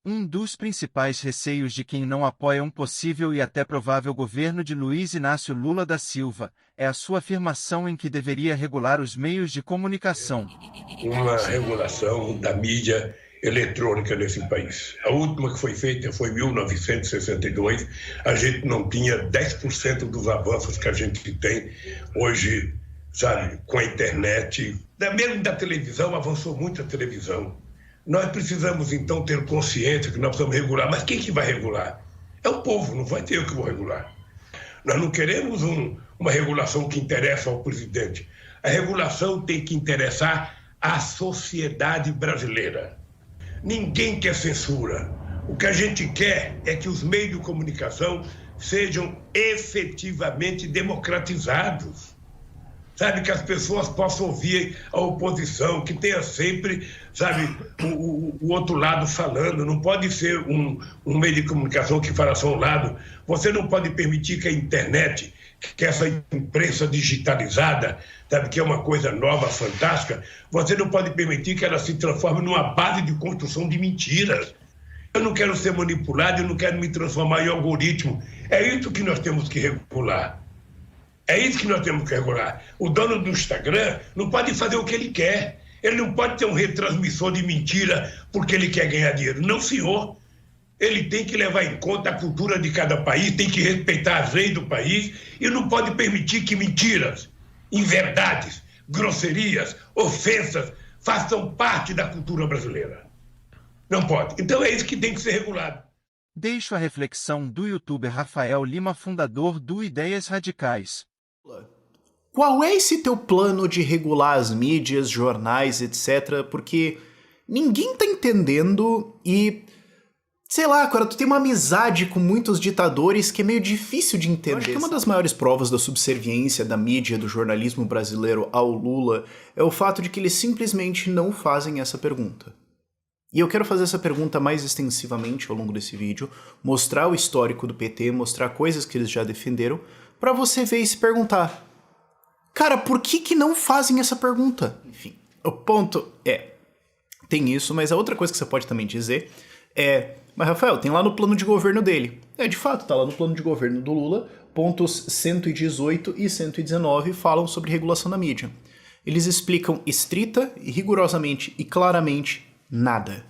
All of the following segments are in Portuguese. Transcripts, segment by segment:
Um dos principais receios de quem não apoia um possível e até provável governo de Luiz Inácio Lula da Silva é a sua afirmação em que deveria regular os meios de comunicação. Uma regulação da mídia eletrônica nesse país. A última que foi feita foi em 1962. A gente não tinha 10% dos avanços que a gente tem hoje, sabe, com a internet. Mesmo da televisão, avançou muito a televisão. Nós precisamos, então, ter consciência que nós precisamos regular. Mas quem que vai regular? É o povo, não vai ter eu que vou regular. Nós não queremos uma regulação que interessa ao presidente. A regulação tem que interessar à sociedade brasileira. Ninguém quer censura. O que a gente quer é que os meios de comunicação sejam efetivamente democratizados. Sabe, que as pessoas possam ouvir a oposição, que tenha sempre, sabe, o outro lado falando. Não pode ser um meio de comunicação que fala só um lado. Você não pode permitir que a internet, que essa imprensa digitalizada, sabe, que é uma coisa nova, fantástica, você não pode permitir que ela se transforme numa base de construção de mentiras. Eu não quero ser manipulado, eu não quero me transformar em algoritmo. É isso que nós temos que regular. É isso que nós temos que regular. O dono do Instagram não pode fazer o que ele quer. Ele não pode ter um retransmissor de mentira porque ele quer ganhar dinheiro. Não, senhor. Ele tem que levar em conta a cultura de cada país, tem que respeitar as leis do país e não pode permitir que mentiras, inverdades, grosserias, ofensas façam parte da cultura brasileira. Não pode. Então é isso que tem que ser regulado. Deixo a reflexão do youtuber Rafael Lima, fundador do Ideias Radicais. Qual é esse teu plano de regular as mídias, jornais, etc? Porque ninguém tá entendendo e... sei lá, cara, tu tem uma amizade com muitos ditadores que é meio difícil de entender. Eu acho que uma das maiores provas da subserviência da mídia, do jornalismo brasileiro ao Lula é o fato de que eles simplesmente não fazem essa pergunta. E eu quero fazer essa pergunta mais extensivamente ao longo desse vídeo, mostrar o histórico do PT, mostrar coisas que eles já defenderam, pra você ver e se perguntar: cara, por que não fazem essa pergunta? Enfim, o ponto é, tem isso, mas a outra coisa que você pode também dizer é: mas Rafael, tem lá no plano de governo dele. É, de fato, tá lá no plano de governo do Lula, pontos 118 e 119 falam sobre regulação da mídia. Eles explicam estrita, rigorosamente e claramente nada.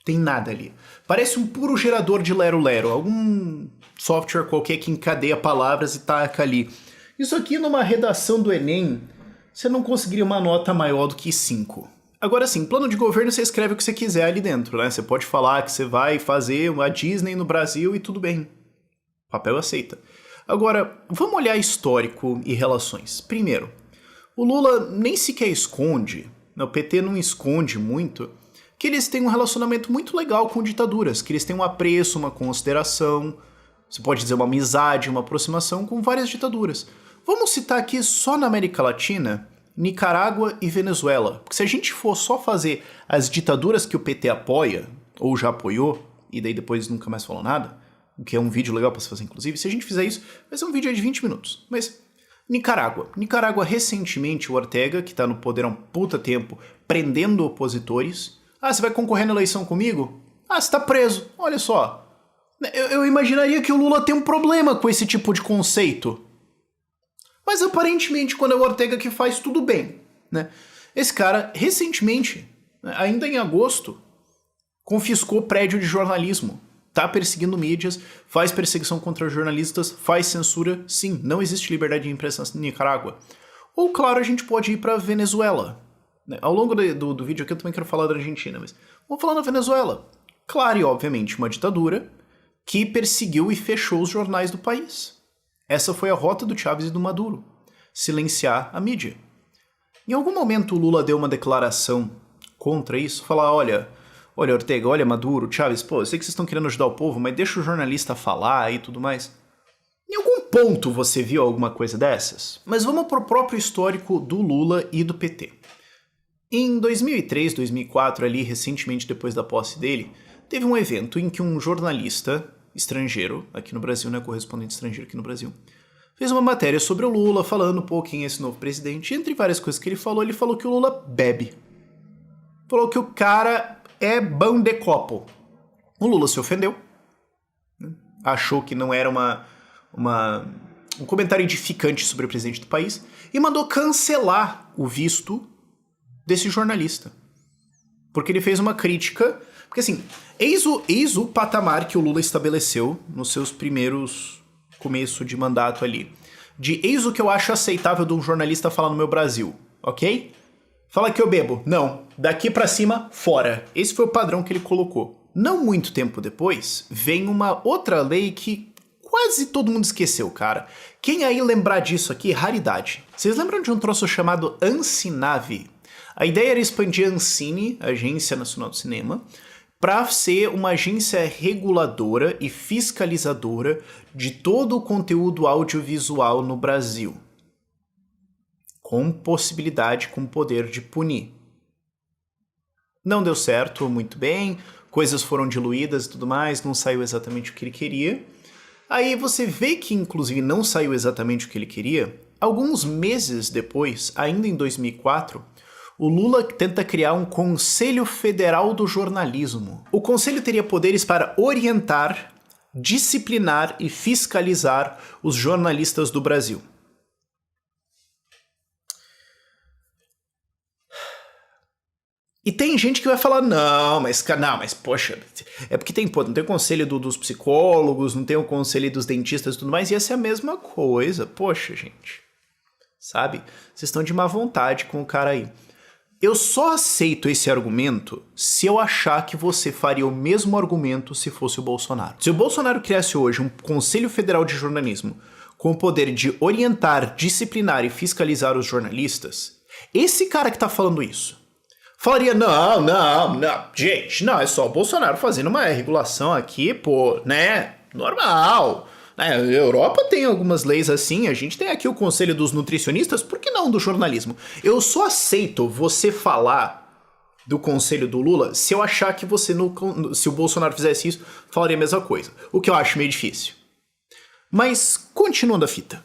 Tem nada ali. Parece um puro gerador de lero-lero, algum software qualquer que encadeia palavras e taca ali. Isso aqui numa redação do Enem, você não conseguiria uma nota maior do que 5. Agora sim, plano de governo você escreve o que você quiser ali dentro, né? Você pode falar que você vai fazer uma Disney no Brasil e tudo bem. Papel aceita. Agora, vamos olhar histórico e relações. Primeiro, o Lula nem sequer esconde, o PT não esconde muito, que eles têm um relacionamento muito legal com ditaduras, que eles têm um apreço, uma consideração, você pode dizer uma amizade, uma aproximação com várias ditaduras. Vamos citar aqui só na América Latina, Nicarágua e Venezuela. Porque se a gente for só fazer as ditaduras que o PT apoia, ou já apoiou, e daí depois nunca mais falou nada, o que é um vídeo legal para se fazer inclusive, se a gente fizer isso, vai ser um vídeo de 20 minutos. Mas Nicarágua. Nicarágua, recentemente, o Ortega, que tá no poder há um puta tempo, prendendo opositores. Ah, você vai concorrer na eleição comigo? Ah, você tá preso. Olha só. Eu imaginaria que o Lula tem um problema com esse tipo de conceito. Mas aparentemente, quando é o Ortega que faz, tudo bem, né? Esse cara, recentemente, ainda em agosto, confiscou prédio de jornalismo. Tá perseguindo mídias, faz perseguição contra jornalistas, faz censura. Sim, não existe liberdade de imprensa na Nicarágua. Ou, claro, a gente pode ir pra Venezuela. Ao longo do vídeo aqui eu também quero falar da Argentina, mas vamos falar na Venezuela. Claro e obviamente uma ditadura que perseguiu e fechou os jornais do país. Essa foi a rota do Chávez e do Maduro. Silenciar a mídia. Em algum momento o Lula deu uma declaração contra isso, falar, olha Ortega, olha Maduro, Chávez, pô, eu sei que vocês estão querendo ajudar o povo, mas deixa o jornalista falar e tudo mais. Em algum ponto você viu alguma coisa dessas? Mas vamos pro próprio histórico do Lula e do PT. Em 2003, 2004, ali recentemente depois da posse dele, teve um evento em que um jornalista estrangeiro, aqui no Brasil, né, correspondente estrangeiro aqui no Brasil, fez uma matéria sobre o Lula, falando um pouco quem é esse novo presidente. Entre várias coisas que ele falou que o Lula bebe. Falou que o cara é bom de copo. O Lula se ofendeu, né? Achou que não era um comentário edificante sobre o presidente do país e mandou cancelar o visto desse jornalista. Porque ele fez uma crítica. Porque assim, eis o patamar que o Lula estabeleceu nos seus primeiros começo de mandato ali. Eis o que eu acho aceitável de um jornalista falar no meu Brasil, ok? Fala que eu bebo. Não. Daqui pra cima, fora. Esse foi o padrão que ele colocou. Não muito tempo depois, vem uma outra lei que quase todo mundo esqueceu, cara. Quem aí lembrar disso aqui, raridade. Vocês lembram de um troço chamado Ancinave? A ideia era expandir a Ancine, Agência Nacional do Cinema, para ser uma agência reguladora e fiscalizadora de todo o conteúdo audiovisual no Brasil. Com possibilidade, com poder de punir. Não deu certo, muito bem, coisas foram diluídas e tudo mais, não saiu exatamente o que ele queria. Aí você vê que, inclusive, não saiu exatamente o que ele queria. Alguns meses depois, ainda em 2004, o Lula tenta criar um Conselho Federal do Jornalismo. O conselho teria poderes para orientar, disciplinar e fiscalizar os jornalistas do Brasil. E tem gente que vai falar, não, mas poxa, é porque não tem o conselho dos psicólogos, não tem o conselho dos dentistas e tudo mais, e essa é a mesma coisa. Poxa, gente, sabe? Vocês estão de má vontade com o cara aí. Eu só aceito esse argumento se eu achar que você faria o mesmo argumento se fosse o Bolsonaro. Se o Bolsonaro criasse hoje um Conselho Federal de Jornalismo com o poder de orientar, disciplinar e fiscalizar os jornalistas, esse cara que tá falando isso falaria, não, gente, não, é só o Bolsonaro fazendo uma regulação aqui, pô, né, normal. A Europa tem algumas leis assim, a gente tem aqui o conselho dos nutricionistas, por que não do jornalismo? Eu só aceito você falar do conselho do Lula se eu achar que você, se o Bolsonaro fizesse isso, falaria a mesma coisa, o que eu acho meio difícil. Mas, continuando a fita.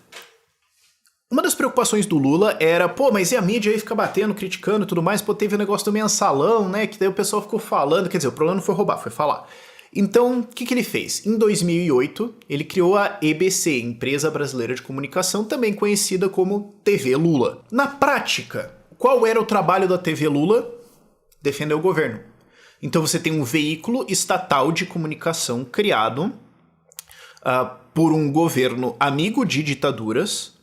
Uma das preocupações do Lula era, mas e a mídia aí fica batendo, criticando e tudo mais, teve o negócio do mensalão, né, que daí o pessoal ficou falando, quer dizer, o problema não foi roubar, foi falar. Então, o que ele fez? Em 2008, ele criou a EBC, Empresa Brasileira de Comunicação, também conhecida como TV Lula. Na prática, qual era o trabalho da TV Lula? Defender o governo. Então você tem um veículo estatal de comunicação criado por um governo amigo de ditaduras,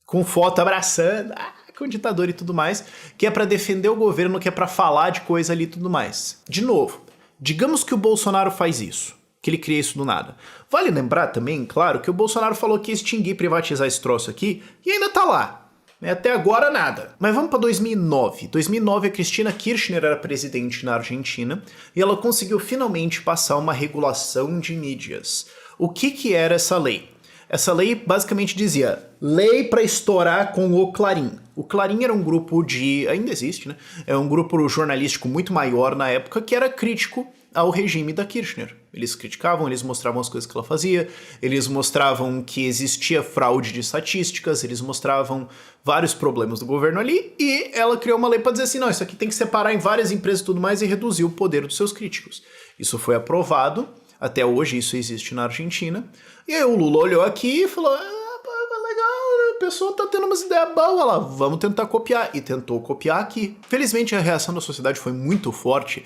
com foto abraçando, com ditador e tudo mais, que é para defender o governo, que é para falar de coisa ali e tudo mais. De novo, digamos que o Bolsonaro faz isso, que ele cria isso do nada. Vale lembrar também, claro, que o Bolsonaro falou que ia extinguir, privatizar esse troço aqui, e ainda tá lá. Até agora nada. Mas vamos para 2009. Em 2009 a Cristina Kirchner era presidente na Argentina e ela conseguiu finalmente passar uma regulação de mídias. O que era essa lei? Essa lei basicamente dizia, lei para estourar com o Clarim. O Clarim era um grupo ainda existe, né? É um grupo jornalístico muito maior na época que era crítico ao regime da Kirchner. Eles criticavam, eles mostravam as coisas que ela fazia, eles mostravam que existia fraude de estatísticas, eles mostravam vários problemas do governo ali, e ela criou uma lei para dizer assim, não, isso aqui tem que separar em várias empresas e tudo mais e reduzir o poder dos seus críticos. Isso foi aprovado, até hoje isso existe na Argentina, e aí o Lula olhou aqui e falou, legal, a pessoa tá tendo umas ideias boas lá, vamos tentar copiar. E tentou copiar aqui. Felizmente a reação da sociedade foi muito forte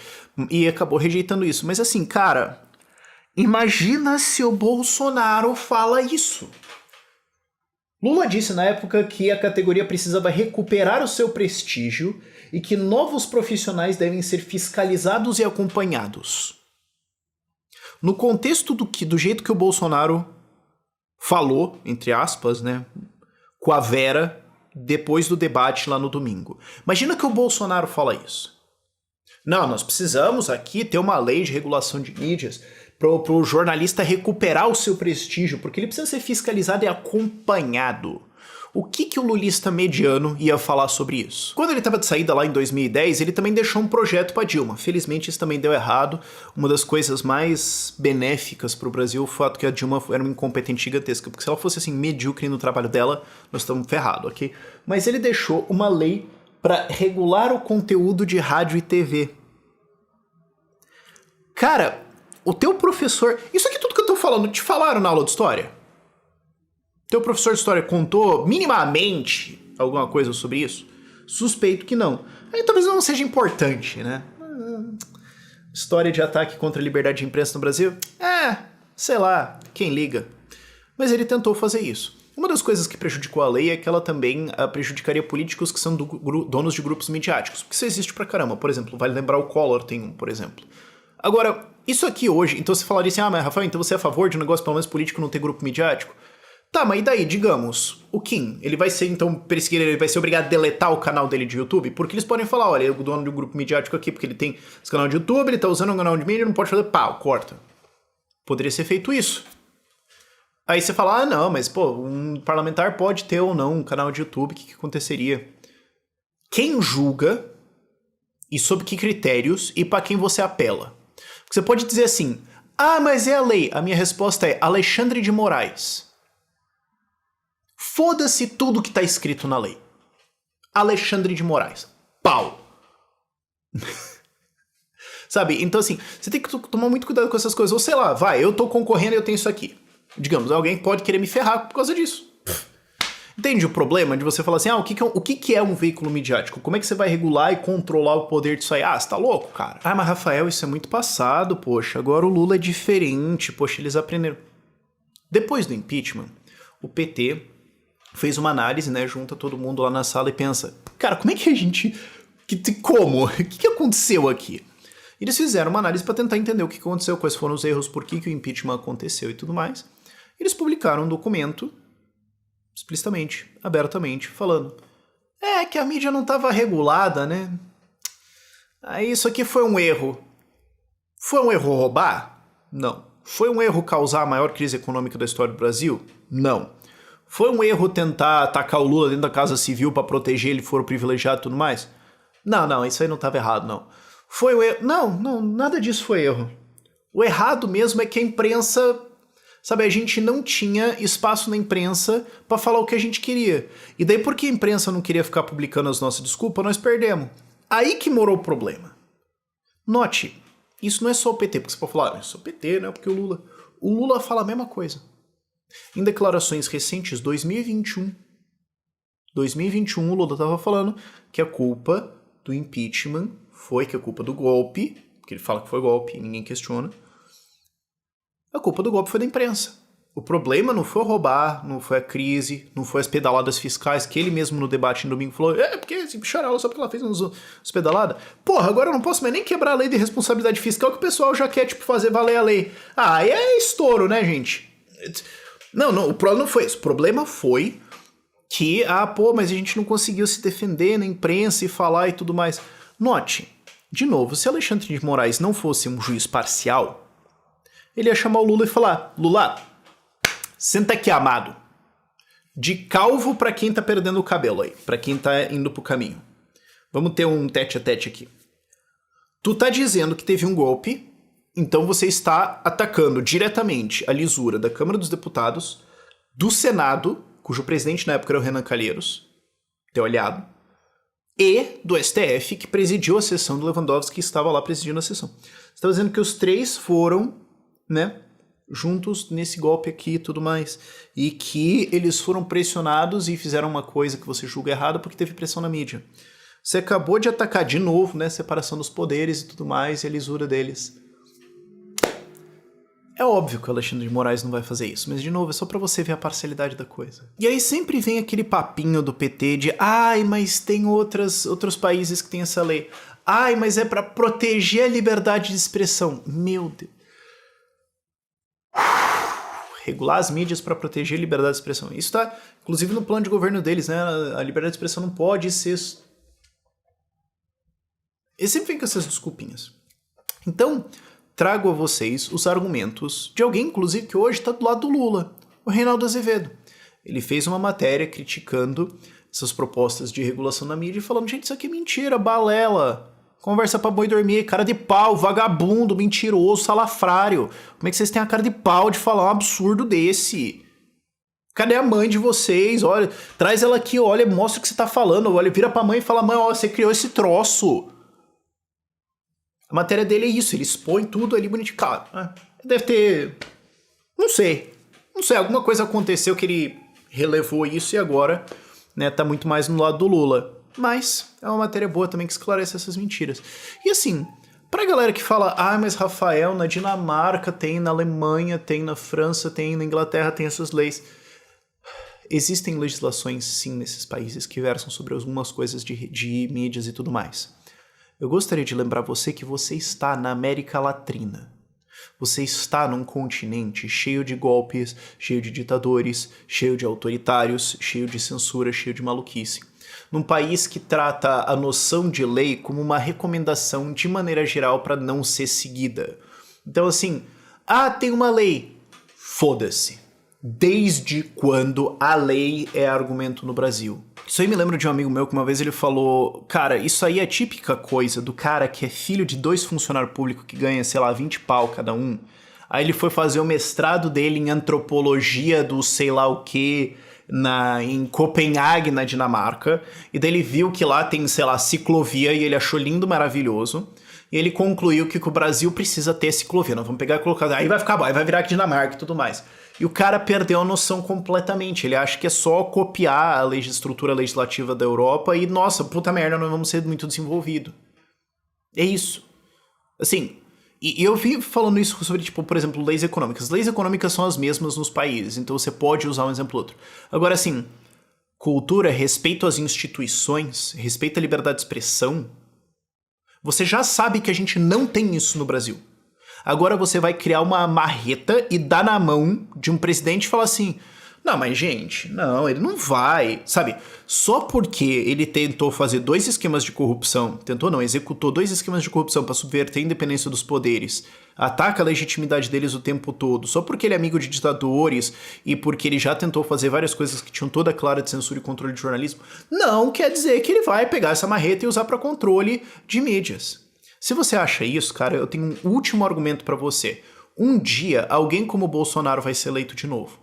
e acabou rejeitando isso. Mas assim, cara, imagina se o Bolsonaro fala isso. Lula disse na época que a categoria precisava recuperar o seu prestígio e que novos profissionais devem ser fiscalizados e acompanhados. No contexto do jeito que o Bolsonaro falou, entre aspas, né, com a Vera, depois do debate lá no domingo. Imagina que o Bolsonaro fala isso. Não, nós precisamos aqui ter uma lei de regulação de mídias pro jornalista recuperar o seu prestígio, porque ele precisa ser fiscalizado e acompanhado. O que o lulista mediano ia falar sobre isso? Quando ele estava de saída lá em 2010, ele também deixou um projeto para Dilma. Felizmente isso também deu errado. Uma das coisas mais benéficas para o Brasil foi o fato que a Dilma era uma incompetente gigantesca, porque se ela fosse assim medíocre no trabalho dela, nós estamos ferrados, ok? Mas ele deixou uma lei para regular o conteúdo de rádio e TV. Cara, o teu professor... Isso aqui tudo que eu tô falando, te falaram na aula de história? Teu professor de história contou minimamente alguma coisa sobre isso? Suspeito que não. Aí talvez não seja importante, né? História de ataque contra a liberdade de imprensa no Brasil? Sei lá, quem liga? Mas ele tentou fazer isso. Uma das coisas que prejudicou a lei é que ela também prejudicaria políticos que são donos de grupos midiáticos. Porque isso existe pra caramba. Por exemplo, vale lembrar o Collor tem um, por exemplo. Agora, isso aqui hoje... Então você falaria assim, mas Rafael, então você é a favor de um negócio pelo menos político não ter grupo midiático? Tá, mas e daí, digamos, o Kim, ele vai ser, então, perseguido, ele vai ser obrigado a deletar o canal dele de YouTube? Porque eles podem falar, olha, ele é o dono de um grupo midiático aqui, porque ele tem esse canal de YouTube, ele tá usando um canal de mídia, não pode fazer pau, corta. Poderia ser feito isso. Aí você fala, não, mas, pô, um parlamentar pode ter ou não um canal de YouTube, o que aconteceria? Quem julga e sob que critérios e pra quem você apela? Porque você pode dizer assim, mas é a lei. A minha resposta é Alexandre de Moraes. Foda-se tudo que tá escrito na lei. Alexandre de Moraes. Pau. Sabe? Então, assim, você tem que tomar muito cuidado com essas coisas. Ou sei lá, eu tô concorrendo e eu tenho isso aqui. Digamos, alguém pode querer me ferrar por causa disso. Entende o problema de você falar assim, o que é um veículo midiático? Como é que você vai regular e controlar o poder disso aí? Você tá louco, cara? Mas Rafael, isso é muito passado, poxa. Agora o Lula é diferente, poxa, eles aprenderam. Depois do impeachment, o PT fez uma análise, né, junta todo mundo lá na sala e pensa, cara, como é que a gente... Como? O que aconteceu aqui? Eles fizeram uma análise para tentar entender o que aconteceu, quais foram os erros, por que o impeachment aconteceu e tudo mais. Eles publicaram um documento, explicitamente, abertamente, falando que a mídia não estava regulada, né? Aí isso aqui foi um erro. Foi um erro roubar? Não. Foi um erro causar a maior crise econômica da história do Brasil? Não. Foi um erro tentar atacar o Lula dentro da Casa Civil para proteger ele, for privilegiado e tudo mais? Não, isso aí não estava errado, não. Foi o erro... Não, nada disso foi erro. O errado mesmo é que a imprensa... Sabe, a gente não tinha espaço na imprensa para falar o que a gente queria. E daí, porque a imprensa não queria ficar publicando as nossas desculpas, nós perdemos. Aí que morou o problema. Note, isso não é só o PT, porque você pode falar, é só o PT, né? Porque o Lula fala a mesma coisa. Em declarações recentes, 2021, o Lula estava falando que a culpa do impeachment foi que a culpa do golpe, porque ele fala que foi golpe e ninguém questiona, a culpa do golpe foi da imprensa. O problema não foi roubar, não foi a crise, não foi as pedaladas fiscais, que ele mesmo no debate no domingo falou, porque esse bicharela só porque ela fez uns pedaladas. Porra, agora eu não posso mais nem quebrar a lei de responsabilidade fiscal que o pessoal já quer, fazer valer a lei. Aí é estouro, né, gente? Não, o problema não foi isso. O problema foi que, mas a gente não conseguiu se defender na imprensa e falar e tudo mais. Note, de novo, se Alexandre de Moraes não fosse um juiz parcial, ele ia chamar o Lula e falar, Lula, senta aqui, amado. De calvo pra quem tá perdendo o cabelo aí, pra quem tá indo pro caminho. Vamos ter um tete a tete aqui. Tu tá dizendo que teve um golpe, então você está atacando diretamente a lisura da Câmara dos Deputados, do Senado, cujo presidente na época era o Renan Calheiros, teu aliado, e do STF, que presidiu a sessão do Lewandowski, que estava lá presidindo a sessão. Você está dizendo que os três foram, né, juntos nesse golpe aqui e tudo mais, e que eles foram pressionados e fizeram uma coisa que você julga errada porque teve pressão na mídia. Você acabou de atacar de novo, né, separação dos poderes e tudo mais, e a lisura deles. É óbvio que o Alexandre de Moraes não vai fazer isso, mas de novo, é só pra você ver a parcialidade da coisa. E aí sempre vem aquele papinho do PT de mas tem outros países que tem essa lei. Mas é pra proteger a liberdade de expressão. Meu Deus. Regular as mídias pra proteger a liberdade de expressão. Isso tá, inclusive, no plano de governo deles, né? A liberdade de expressão não pode ser... Eles sempre vêm com essas desculpinhas. Então... trago a vocês os argumentos de alguém, inclusive, que hoje está do lado do Lula, o Reinaldo Azevedo. Ele fez uma matéria criticando essas propostas de regulação na mídia e falando, gente, isso aqui é mentira, balela, conversa pra boi dormir, cara de pau, vagabundo, mentiroso, salafrário. Como é que vocês têm a cara de pau de falar um absurdo desse? Cadê a mãe de vocês? Olha, traz ela aqui, olha, mostra o que você tá falando, olha, vira pra mãe e fala, mãe, ó, você criou esse troço. A matéria dele é isso, ele expõe tudo ali bonitinho. Cara, deve ter... Não sei, alguma coisa aconteceu que ele relevou isso e agora, né, tá muito mais no lado do Lula. Mas é uma matéria boa também que esclarece essas mentiras. E assim, pra galera que fala, mas Rafael, na Dinamarca tem, na Alemanha tem, na França tem, na Inglaterra tem essas leis. Existem legislações, sim, nesses países que versam sobre algumas coisas de mídias e tudo mais. Eu gostaria de lembrar você que você está na América Latina. Você está num continente cheio de golpes, cheio de ditadores, cheio de autoritários, cheio de censura, cheio de maluquice. Num país que trata a noção de lei como uma recomendação de maneira geral para não ser seguida. Então assim, tem uma lei. Foda-se. Desde quando a lei é argumento no Brasil? Isso aí me lembra de um amigo meu que uma vez ele falou, cara, isso aí é a típica coisa do cara que é filho de 2 funcionários públicos que ganha, sei lá, 20 pau cada um. Aí ele foi fazer o mestrado dele em antropologia do sei lá o que em Copenhague, na Dinamarca, e daí ele viu que lá tem, sei lá, ciclovia e ele achou lindo, maravilhoso. E ele concluiu que o Brasil precisa ter ciclovia. Nós vamos pegar e colocar, aí vai ficar bom, aí vai virar Dinamarca e tudo mais. E o cara perdeu a noção completamente. Ele acha que é só copiar a estrutura legislativa da Europa e, nossa, puta merda, nós vamos ser muito desenvolvido. É isso. Assim, e eu vi falando isso sobre, tipo, por exemplo, leis econômicas. Leis econômicas são as mesmas nos países, então você pode usar um exemplo ou outro. Agora, assim, cultura, respeito às instituições, respeito à liberdade de expressão, você já sabe que a gente não tem isso no Brasil. Agora você vai criar uma marreta e dar na mão de um presidente e falar assim, não, mas gente, não, ele não vai, sabe? Só porque ele tentou fazer 2 esquemas de corrupção, executou 2 esquemas de corrupção para subverter a independência dos poderes, ataca a legitimidade deles o tempo todo, só porque ele é amigo de ditadores e porque ele já tentou fazer várias coisas que tinham toda a clara de censura e controle de jornalismo, não quer dizer que ele vai pegar essa marreta e usar para controle de mídias. Se você acha isso, cara, eu tenho um último argumento pra você. Um dia, alguém como o Bolsonaro vai ser eleito de novo.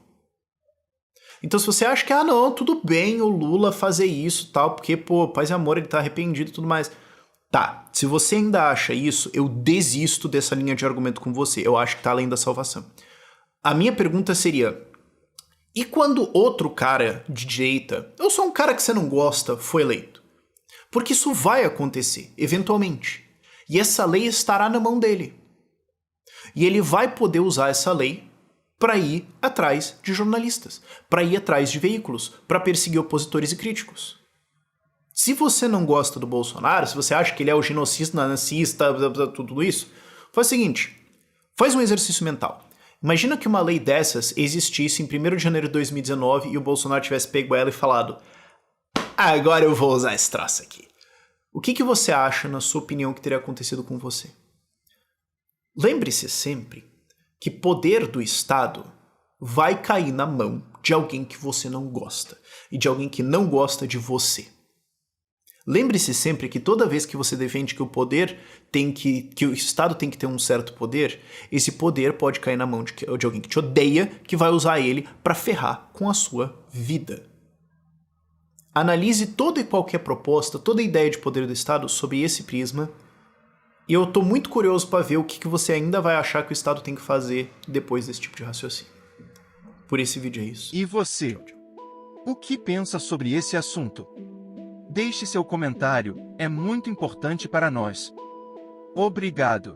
Então se você acha que, não, tudo bem o Lula fazer isso e tal, porque, pô, paz e amor, ele tá arrependido e tudo mais. Tá, se você ainda acha isso, eu desisto dessa linha de argumento com você. Eu acho que tá além da salvação. A minha pergunta seria, e quando outro cara de direita, eu sou um cara que você não gosta, foi eleito? Porque isso vai acontecer, eventualmente. E essa lei estará na mão dele. E ele vai poder usar essa lei para ir atrás de jornalistas, para ir atrás de veículos, para perseguir opositores e críticos. Se você não gosta do Bolsonaro, se você acha que ele é o genocida, nazista, tudo isso, faz o seguinte, faz um exercício mental. Imagina que uma lei dessas existisse em 1º de janeiro de 2019 e o Bolsonaro tivesse pego ela e falado, agora eu vou usar esse troço aqui. O que você acha, na sua opinião, que teria acontecido com você? Lembre-se sempre que poder do Estado vai cair na mão de alguém que você não gosta e de alguém que não gosta de você. Lembre-se sempre que toda vez que você defende que que o Estado tem que ter um certo poder, esse poder pode cair na mão de alguém que te odeia, que vai usar ele para ferrar com a sua vida. Analise toda e qualquer proposta, toda ideia de poder do Estado sob esse prisma. E eu tô muito curioso para ver o que você ainda vai achar que o Estado tem que fazer depois desse tipo de raciocínio. Por esse vídeo é isso. E você? O que pensa sobre esse assunto? Deixe seu comentário, é muito importante para nós. Obrigado.